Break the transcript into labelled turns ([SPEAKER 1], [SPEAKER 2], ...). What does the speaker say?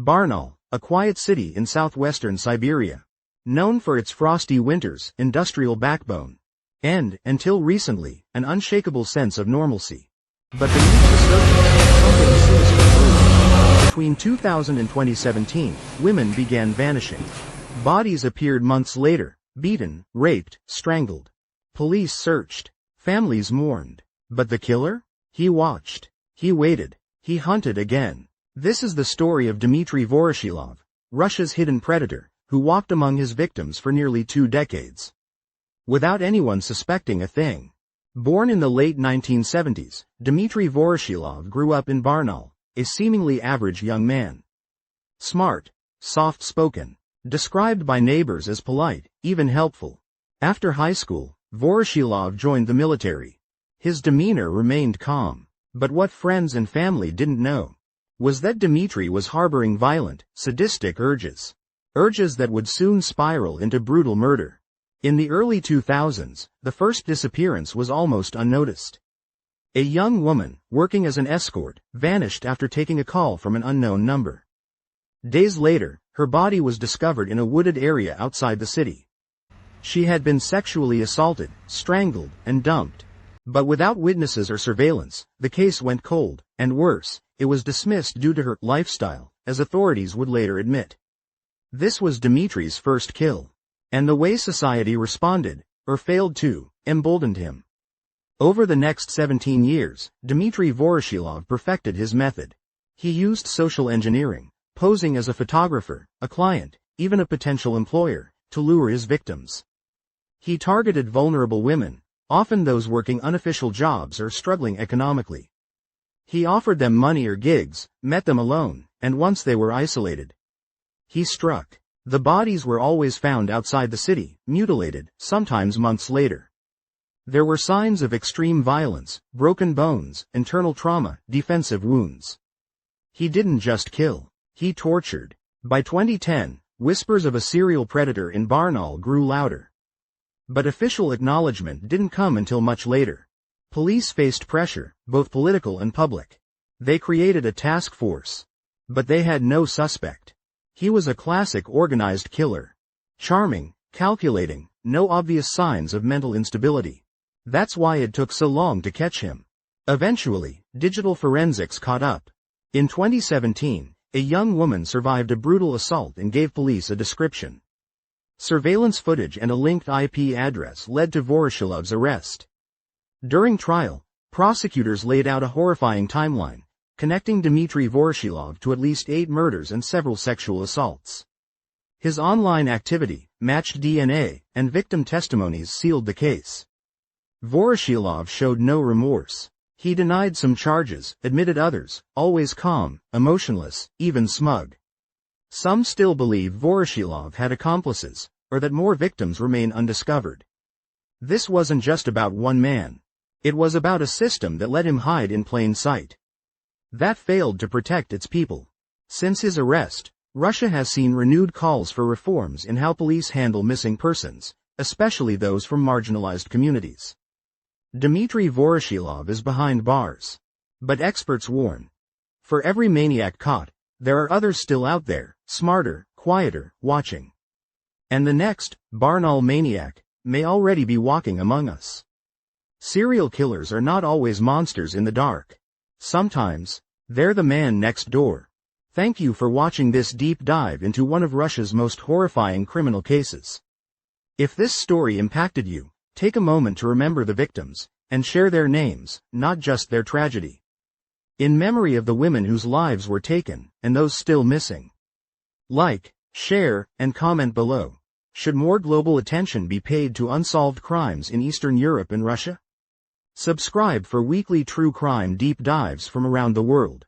[SPEAKER 1] Barnaul, a quiet city in southwestern Siberia. Known for its frosty winters, industrial backbone, and, until recently, an unshakable sense of normalcy. But beneath the surface, something sinister brewed. Between 2000 and 2017, women began vanishing. Bodies appeared months later, beaten, raped, strangled. Police searched. Families mourned. But the killer? He watched. He waited. He hunted again. This is the story of Dimitry Voroshilov, Russia's hidden predator, who walked among his victims for nearly 2 decades, without anyone suspecting a thing. Born in the late 1970s, Dimitry Voroshilov grew up in Barnaul, a seemingly average young man. Smart, soft-spoken, described by neighbors as polite, even helpful. After high school, Voroshilov joined the military. His demeanor remained calm, but what friends and family didn't know was that Dimitry was harboring violent, sadistic urges that would soon spiral into brutal murder. In the early 2000s, the first disappearance was almost unnoticed. A young woman, working as an escort, vanished after taking a call from an unknown number. Days later, her body was discovered in a wooded area outside the city. She had been sexually assaulted, strangled, and dumped. But without witnesses or surveillance, the case went cold, and worse, it was dismissed due to her lifestyle, as authorities would later admit. This was Dimitry's first kill. And the way society responded, or failed to, emboldened him. Over the next 17 years, Dimitry Voroshilov perfected his method. He used social engineering, posing as a photographer, a client, even a potential employer, to lure his victims. He targeted vulnerable women, often those working unofficial jobs or struggling economically. He offered them money or gigs, met them alone, and once they were isolated, he struck. The bodies were always found outside the city, mutilated, sometimes months later. There were signs of extreme violence, broken bones, internal trauma, defensive wounds. He didn't just kill. He tortured. By 2010, whispers of a serial predator in Barnaul grew louder. But official acknowledgement didn't come until much later. Police faced pressure, both political and public. They created a task force. But they had no suspect. He was a classic organized killer. Charming, calculating, no obvious signs of mental instability. That's why it took so long to catch him. Eventually, digital forensics caught up. In 2017, a young woman survived a brutal assault and gave police a description. Surveillance footage and a linked IP address led to Voroshilov's arrest. During trial, prosecutors laid out a horrifying timeline, connecting Dimitry Voroshilov to at least 8 murders and several sexual assaults. His online activity, matched DNA, and victim testimonies sealed the case. Voroshilov showed no remorse. He denied some charges, admitted others, always calm, emotionless, even smug. Some still believe Voroshilov had accomplices, or that more victims remain undiscovered. This wasn't just about one man. It was about a system that let him hide in plain sight. That failed to protect its people. Since his arrest, Russia has seen renewed calls for reforms in how police handle missing persons, especially those from marginalized communities. Dimitry Voroshilov is behind bars. But experts warn. For every maniac caught, there are others still out there, smarter, quieter, watching. And the next, Barnaul maniac, may already be walking among us. Serial killers are not always monsters in the dark. Sometimes, they're the man next door. Thank you for watching this deep dive into one of Russia's most horrifying criminal cases. If this story impacted you, take a moment to remember the victims, and share their names, not just their tragedy. In memory of the women whose lives were taken, and those still missing. Like, share, and comment below. Should more global attention be paid to unsolved crimes in Eastern Europe and Russia? Subscribe for weekly true crime deep dives from around the world.